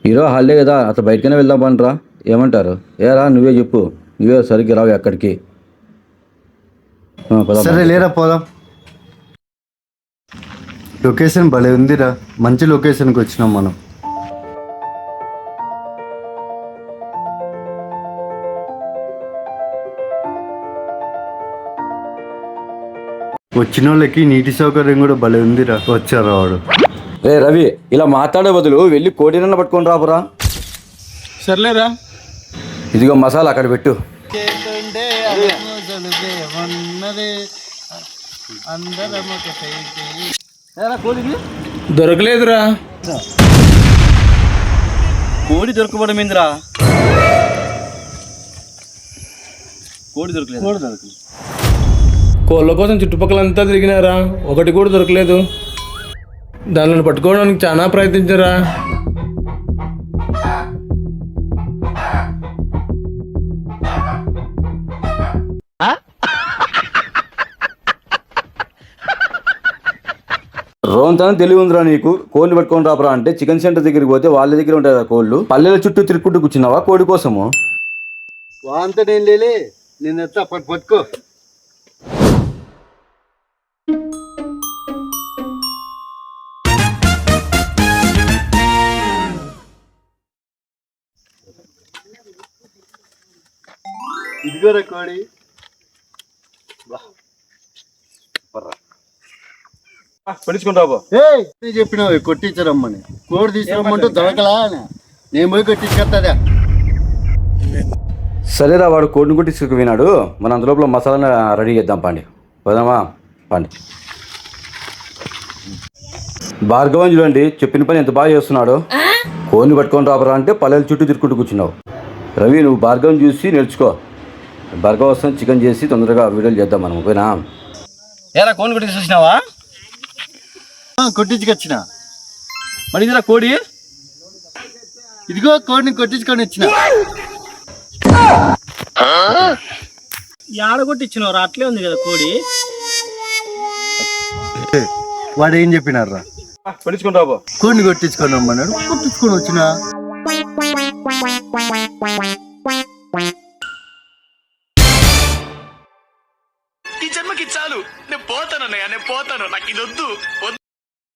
ఈరోజు హాలిడే కదా అసలు బయటకైనా వెళ్దాం పండ్రా. ఏమంటారు? ఏరా నువ్వే చెప్పు. నువ్వే సరిగ్గా రావు ఎక్కడికి. పద సరే లేరా పోదాం. లొకేషన్ భలే ఉందిరా, మంచి లొకేషన్కి వచ్చినాం మనం. వచ్చిన వాళ్ళకి నీటి సౌకర్యం కూడా భలే ఉందిరా. వచ్చారా వాడు. రే రవి, ఇలా మాట్లాడే బదులు వెళ్ళి కోడినన్న పట్టుకొని రాపురా. సర్లేరా. ఇదిగో మసాలా అక్కడ పెట్టు. దొరకలేదురా. కోడి దొరకబడం ఏందిరా? కోడి దొరకలేదు. కోళ్ళ కోసం చుట్టుపక్కలంతా తిరిగినారా, ఒకటి కూడా దొరకలేదు. దానిని పట్టుకోవడానికి చాలా ప్రయత్నించారా. రోంతనం తెలివి ఉందిరా నీకు. కోడిని పట్టుకొని రాపురా అంటే చికెన్ సెంటర్ దగ్గరికి పోతే వాళ్ళ దగ్గర ఉంటాయి కోళ్ళు. పల్లెల చుట్టూ తిరుక్కుంటూ కూర్చున్నావా కోడి కోసము? వాంత నేను లేలే, నేను ఎత్తా పట్టుకో. ఇదిగోరా కోడి. చెప్పినావు కొట్టించరమ్మని. కోడి తీసుకురమ్మంటూ దొరకలా, నేను పోయి కొట్టించుకొస్తాదా. సరేరా, వాడు కోడిని కూడా తీసుకుపోయినాడు. మనం అందులోపల మసాలా రెడీ చేద్దాం. పండి పోదామా? పండి. భార్గవం చూడండి, చెప్పిన పని ఎంత బాగా చేస్తున్నాడు. కోడిని పట్టుకొని రాబరా అంటే పల్లెల చుట్టూ తిరుక్కుంటూ కూర్చున్నావు. రవి, నువ్వు భార్గవం చూసి నేర్చుకో. భార్గవ వస్తాం చికెన్ చేసి తొందరగా వీడియోలు చేద్దాం మనం. పోయినా ఏరా కోడిని కొట్టి చూసినావా? కొట్టించుకొచ్చిన. మరి ఇదిరా కోడి. ఇదిగో కోడిని కొట్టించుకొని వచ్చిన. యాడ కొట్టించినవరా? అట్లే ఉంది కదా కోడి. వాడు ఏం చెప్పినారా? కోడిని కొట్టించుకొని రమ్మన్నాడు, కొట్టించుకొని వచ్చిన. ఈ జన్మకి చాలు, నేను పోతాను, నాకు ఇది వద్దు.